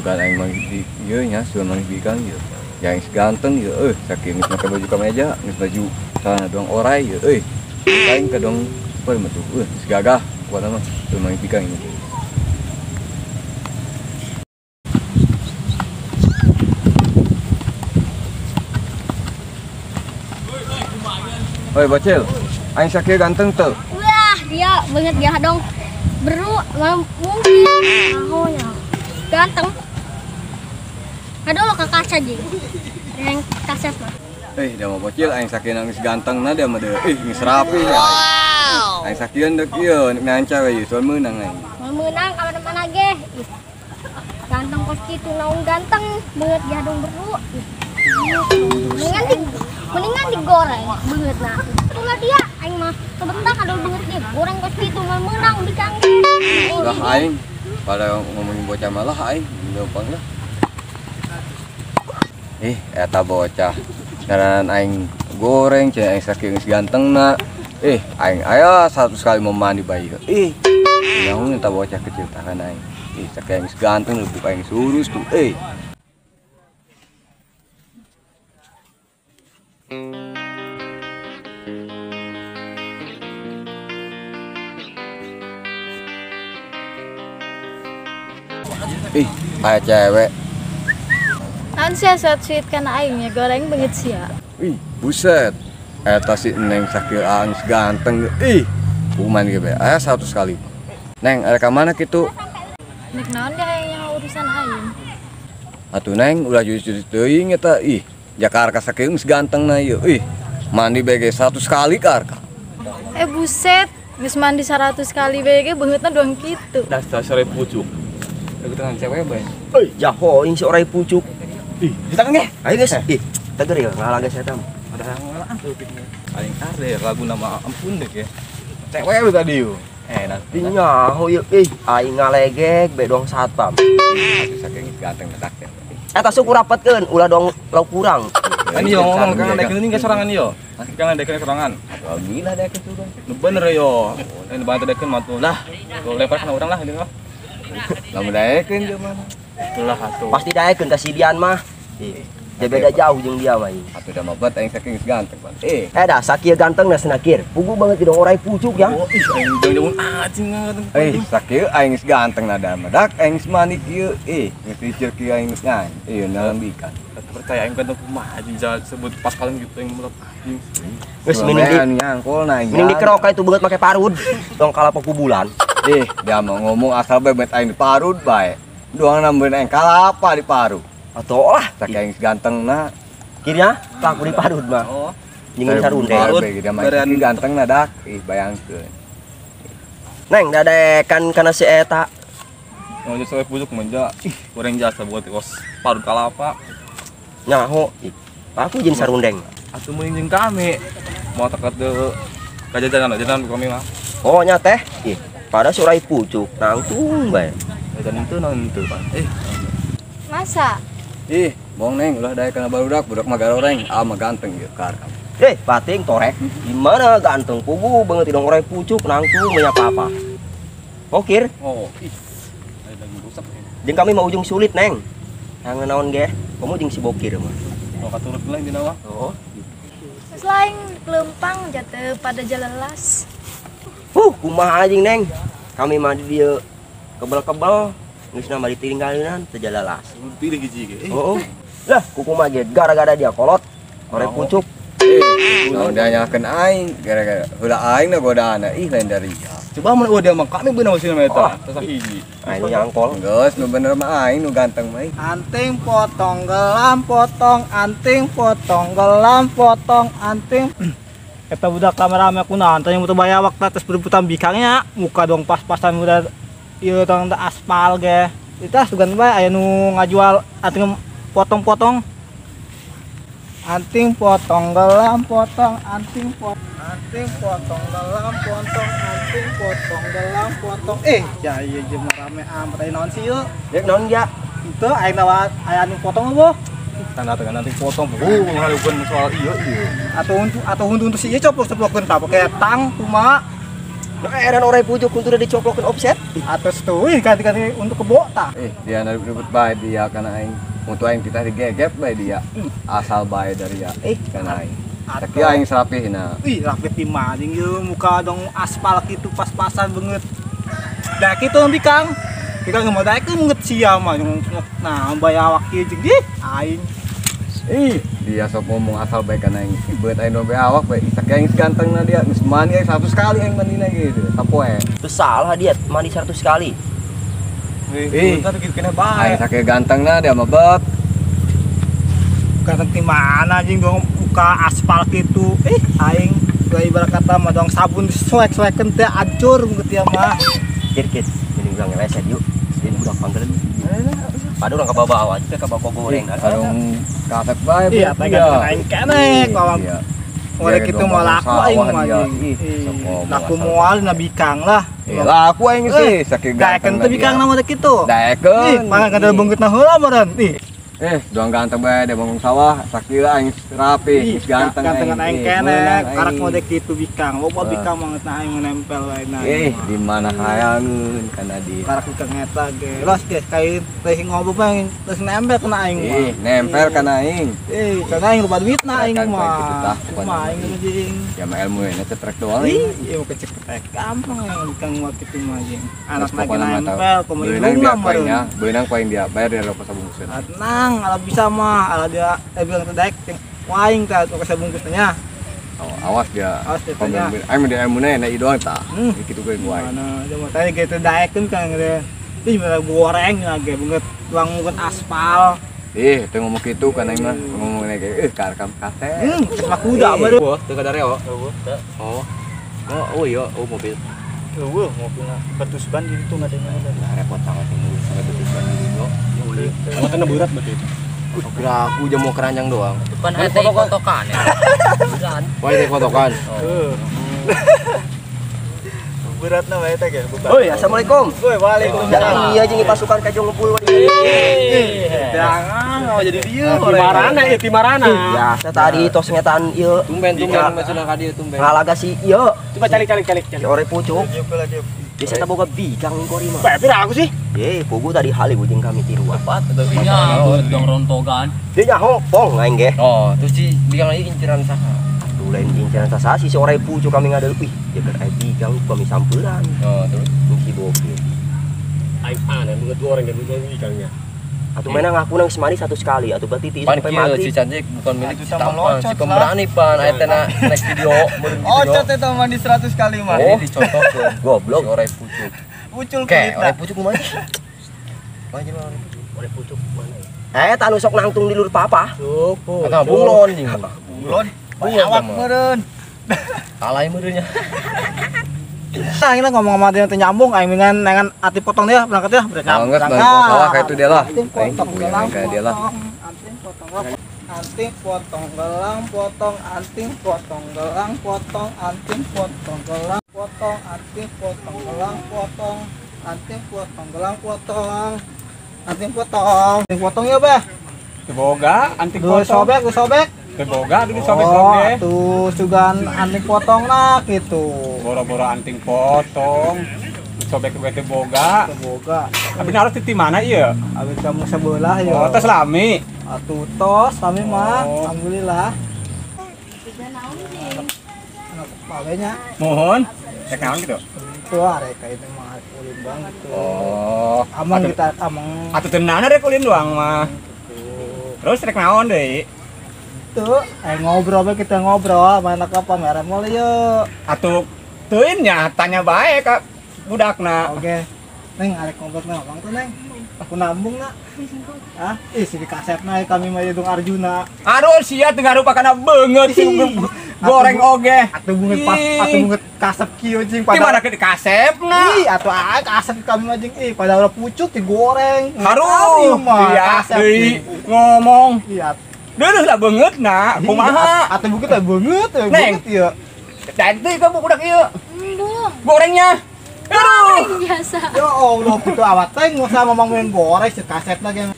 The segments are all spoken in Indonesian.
kan aing mah ieu nya sudah manggikan ieu. Yang ganteng ieu saking geus make baju kemeja, geus baju celana doang orai ieu aing kadang poe mah tuh geus gagah kuatna mah teu manggikan ini. Oi bocil, aing sakieu ganteng teu? Wah, dia banget dia dong. Beru mungkin ahonya. Ganteng. Aduh lo kakak saja. Yang kasep mah. Dia mah bocil aing sakieu nangis ganteng na dia mah deu. Geus rapi ya. Wow. Aing sakieun deuk ieu nganca we ieu soal meunang aing. Meunang ka mana-mana ge. Ganteng kos kitu naon ganteng, banget dia dong beru. Mendingan digoreng banget nah. Itulah dia aing mah sebentar kalau banget dia goreng kos kitu mah meunang bikang. Lah aing pada ngomongin bocah malah aing gampang lah. Eta bocah. Karena aing goreng cai aing saking gantengna. Aing aya 100 kali mau mandi bayi. Nyaho eta bocah kecil tahan aing. Saking ganteng lebih aing surus tuh. Aya cewek. Naon sia sweet kana aing goreng beungeut sia. Buset. Eta si Neng sakieu aing ganteng. Kuman ge bae. Aya 100 kali. Neng, ada ka mana kitu? Nek naon deh yang urusan aing. Atuh Neng ulah jujur teuing eta. Jakarta sakieu geus gantengna ieu. Mandi bae ge 100 kali karka. Buset, geus mandi 100 kali bae ge beungeutna doang kitu. Dasar sore pucuk. Aku tangan cewek bae. Jaho ing si orai pucuk. Kita kan ge. Ayo guys. Teger ya ngalaga saya tam. Ada ngalaan tuh pikir. Aing are lagu nama ampun deh ya. Cewek lu tadi yuk. Nanti nyaho yeuh aing ngalegek be dong satpam. Atuh saking ganteng dedak teh. Eta suku rapetkeun ulah dong lauk kurang. Kan yo ngomong kan ada geuning sorangan yo. Kan ada sorangan. Alhamdulillah ada kesuran. Bener yo. Ini bantu dekeun mah tuh. Lah, gua lempar kana urang lah ini mah. Lamun daekeun ge mana? Itulah atuh. Pasti daekeun ka si Dian mah. Dia beda jauh jeung dia mah. Atuh da mah bet aing saking ganteng ban. Dah sakieu ganteng na senakir. Pugu banget dong orai pucuk ya. Aing jauh-jauh anjing ngeuting. Sakieu aing geus ganteng na da medak aing geus mandi kieu. Geus dicir kieu aing geus ngan. Nalembikan. Percaya aing kan kumaha anjing sebut pas kalian gitu yang melep anjing. Geus mending nyangkul na aing. Mending dikeroka itu beungeut make parud. Dong kalapa ku bulan. Dia mah ngomong asal bae bet aing di parud bae. Doang nambeun aing kalapa di parud. Atuh lah saking aing gantengna. Kirnya laku di parud mah. Jeung sarunde. Parud dia mah gantengna dak. Bayangkeun. Neng dadekan kana si eta. Ngomong sore pucuk menja. Goreng jasa buat kos parut kalapa. Nyaho. Aku jeung sarundeng. Atuh meuing jeung kami. Mau teket teu kajajanan kami mah. Oh nya teh. Pada surai pucuk nangtung bae. Jajan itu nanti Pak. Masa? Bohong Neng, ulah daek kana barudak, budak mah garoreng, mah ganteng ieu karka. Pating torek. Gimana ganteng pugu banget dong orai pucuk nangtung menyapa apa. Pokir. Ada lagi rusak. Jeung kami mau ujung sulit Neng. Yang naon ge? Kamu jeung si Bokir mah. Mau katurut lain dina mah. Selain kelempang jatuh pada jalelas. Kumaha anjing Neng. Kami mah di dieu kebel-kebel. Geus nama ditinggalin teu jalalas. Pilih hiji ge. Lah kuku mah ge gara-gara dia kolot. Orai pucuk. Naon dia nyakeun aing gara-gara heula aing na godaana lain dari dia. Coba mun dia mah kami beunang sih eta. Tasa hiji. Aing nyangkol. Geus nu bener mah aing nu ganteng mah. Anting potong gelam potong anting potong gelam potong anting. Eta budak rame-rame kunaon teh mutu bayawak atas berebutan bikangnya muka dong pas-pasan udah ieu tong aspal ge. Itu sugan bae aya nu ngajual anting potong-potong. Anting potong gelam potong anting potong gelam potong anting potong gelam potong. Ya ieu jeung rame amat aya naon sih ieu? Dek naon ya? Itu aya nawa aya anting potong apa? Tanda anting potong. Ngalukeun soal ieu. Atau untuk si ieu coplok-coplokkeun tah pake tang kumaha. Dan orang pucuk untuk udah dicoklokin offset. Atas tuh ganti-ganti untuk kebo tah. Dia ribut bae dia karena aing untuk aing kita digegep bae dia. Asal bae dari ya. Karena aing. Tapi aing serapihna. Ih, rapet di mana anjing yeuh muka dong aspal gitu pas-pasan banget. Da kitu Bikang. Bikang mau daek banget sia mah nah bayawak kieu jeung di aing. Dia sok ngomong asal bae karena aing. Beut aing dombe awak bae. Tapi aing gantengna dia geus mandi aing 100 kali aing mandina gitu. Sapoe. Itu salah dia mandi 100 kali. Tapi kitu kena Aing bae. saking gantengna dia mah bet. Ganteng di mana anjing dong muka aspal gitu. Aing ibarat kata mah dong sabun disuek-suekeun teh acur banget ya mah. Kit, ini bilang ngereset yuk. Ini udah panggilan. Padahal orang kebawa aja ke bawa goreng. Sarung kaset bae. Iya, bet, teh dia. ganteng aing keneh kalau Iya. oleh kitu mah laku aing mah dia. anjing. Sok ngomong Laku asal. moal na Bikang lah. Lah aku aing sih saking Daekeun teh Bikang na mah teh kitu. Daekeun. Pangan kada beungeutna heula meureun. Doang ganteng bae dia bangun sawah, sakira aing rapi, geus ganteng gantengan aing meunang keneh, aing. karak mode kitu Bikang. Loba Bikang banget na aing nempel wae na. Di mana hayangeun kana di. Karak Bikang eta ge. Los ge kain teh ngobrol mah terus nempel kana aing mah. Nempel kana aing. Kana aing loba duitna aing Kan poe kitu mah. tah, Cuma aing anjing. Ya mah ilmu nya cetrek doang. Iya mau kecek gampang aing Bikang mah kitu mah anjing. Anak lagi Pokona mah tau. nempel komo Beunang ilungna dia mah. poinnya, beunang poin dia bayar dia rokok sabungkusan. Tenang, ala bisa mah, ala dia bilang terdaik waing teh untuk sabungkus nya. Awas dia. Awas dia tanya. Aing dia ilmuna na ieu doang tah. Hmm. Kitu gue wae. Mana dia mau tanya gitu daekeun kan gitu. Ih malah goreng lagi banget tuang mungkin aspal. Teu ngomong kitu kan aing mah ngomong kayak karekam kaset. Sama kuda baru. Wah, teu kadare oh. Oh iya, mobil. Eueuh mobilna betus ban di ditu ngadengna. Repot sangat ini sangat betul banget dulu. Motorna berat berarti. Kira aku aja mau keranjang doang. Kan hati fotokan ya. Wah itu fotokan. Beratna wae teh ge. Oi, assalamualaikum. Woi, waalaikumsalam. Iya jeung pasukan kajong ngepul. Jangan mau jadi dia. Timarana. Ya, tadi tos ngetaan ieu. Tumben maksudna ka dieu tumben. Ngalaga si ieu. Coba calik. Si ore pucuk. Bisa kita boga Bikang kori mah. Pira aku sih? Pugu tadi hali bujing kami tiruan. Iya, dong rontogan. Dia nyaho pong aing ge. Oh, terus si bilang lagi inceran saha. Tuh lain inceran sasasi si ore pucuk kami ngadeu. Wih, dia keur aya Bikang kami sampeurang. Oh, terus Si bokeh. aing aneh banget orang yang bukan Bikangnya. Atuh mana ngaku nang semari 100 kali atuh berarti ti Pan sampai kieu mati. si cantik bukan milik si Atuh tampan, melocot si pemberani pan aya teh na next video, meureun video. Ocot eta mandi 100 kali mah. Oh, dicontohkeun. Goblok. Si orang pucuk. Muncul Oke, orang Ore pucuk kumaha? Mana jeung orang pucuk mana? Tanu sok nangtung di lur papa. Atuh bunglon jeung. Bulon. Awak meureun. Alay meureunnya. Nah, kita ngomong sama dia nyambung, aing dengan ati potong dia berangkat ya, Banget bang, sawah kayak itu dia lah. Anting potong gelang, Kayak dia lah. anting potong gelang, anting potong gelang, potong anting potong gelang, potong anting potong gelang, potong anting potong gelang, potong anting potong gelang, potong anting potong ya beh. Boga antik Gue sobek, Boga dulu Oh, tuh sugan anting potong nah gitu. Boro-boro anting potong. Sobek ke boga. Boga. Abi harus di mana ieu? Abis kamu sebelah ya. Oh, tos lami. Atuh tos, kami mah, Oh. alhamdulillah. Palenya, Mohon. Cek naon gitu. itu arek kayak itu mah ulin banget tuh. Oh. Amang kita, amang Atuh tenan rek ulin doang mah. Terus rek naon deui? tuh, ngobrol we kita ngobrol, mana ke pameran mall yuk. Atuh teuin nya tanya bae ka budakna. Oke, neng arek ngobrol ngomong tuh neng. Aku nambung nak. Ah, si kasepna kami mah jeung Arjuna. Aduh sia teu ngarupa kana beungeut si goreng oge. Atuh bunget kasep kieu jeung Di mana ke kasepna? Ih, atuh kasep kami mah jeung pada udah pucuk digoreng. Haruh, iya, deui ngomong. Iya. Deus lah beungeutna, kumaha? Atuh bukit teh beungeut Neng. ieu. Dan teh kamu budak ieu. Belum. Gorengnya. Aduh. Biasa. Ya Allah, kitu awat teh ngusah mamang main goreng si kasetna ge.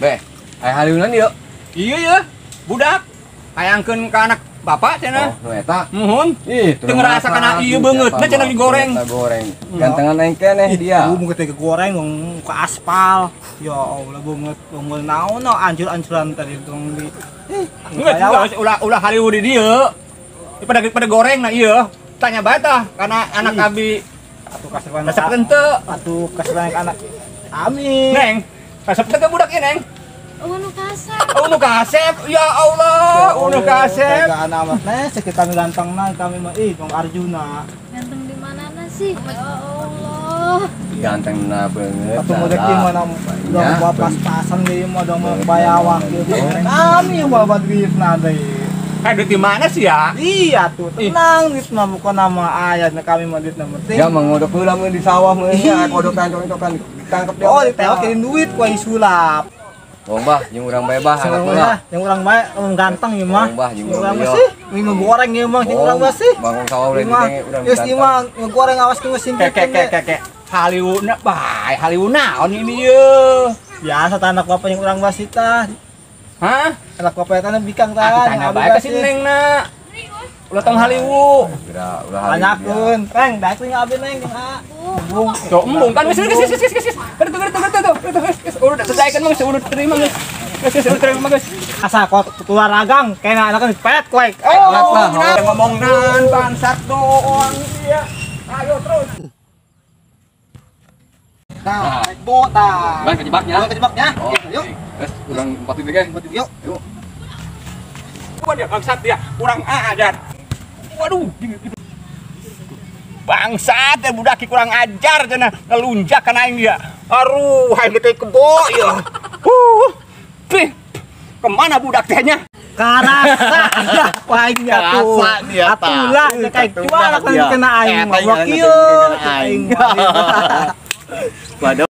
Beh, aya haliunan yuk. Iya ya, budak. Hayangkeun ka anak bapak cenah. Oh, nu eta. Mohon. Ih, Teu ngerasakan ieu beungeut na cenah digoreng. Goreng. Gantengan aing keneh dia. Lu mungkin teh goreng dong ke aspal. Ya Allah banget bangun naon no ancur-ancuran tadi dong di. Enggak juga ulah hariu di dieu. Pada goreng na ieu. Tanya bae tah kana anak abi Atuh kasepan resep teu. atuh kasepan anak Amin. Neng, resep teu budak ieu neng. Oh, nu kasep. Oh nu kasep. Ya Allah, nu kasep. Tega anak teh sekitar ganteng na kami mah Bang Arjuna. Ganteng di mana sih? Ya Allah. Ganteng na beungeut. Satu model kieu mah dong buat pas-pasan deui mah dong bayawak kieu. Kami bawa duit na deui. Duit di mana sih ya? Iya tuh, tenang duit mah bukan nama ayat kami mah duit na penting. Ya mengodok heula mun di sawah mun nya kodok kan ditangkep dia. Oh, ditewakin duit ku sulap. Oh, Mbah, jeung urang bae bah Yang anakna. yang orang baik, orang ganteng ya mah. Mbah, jeung Orang urang sih, minggu goreng ya mah, orang mah sih. Bangkong sawah udah Mah, ditenge urang. geus ieu mah ngegoreng awas ke mesin Kek. Haliuna bae, haliuna naon ini ieu? biasa anak bapak yang orang wasita. Hah? Anak bapak eta bikang Aku tah. tanya bae ka si Neng na. Ulah tong haliwu. Udah Tanyakeun, Teng, daek teh abi neng jeung A. Bung. Cok embung kan geus. Udah selesaikan mah udah terima geus. Geus terima geus. Asa kok keluar ragang, kena anak pet kuek. Oh, ngomongnan bangsat doang dia. Ayo terus. Nah, bo tah. Bang kejebaknya. Kejebaknya. Yuk. Terus urang 4 titik ge. Yuk. Gua dia bangsat dia, kurang ajar. Waduh, bangsat ya budak kurang ajar cenah ngelunjak kana aing dia. Aduh, hayang teh kebo ya. Pih. Kemana budak tehnya? Karasa ya paingnya tuh. Atulah kayak jual akan kena aing mah. Kieu aing. Waduh.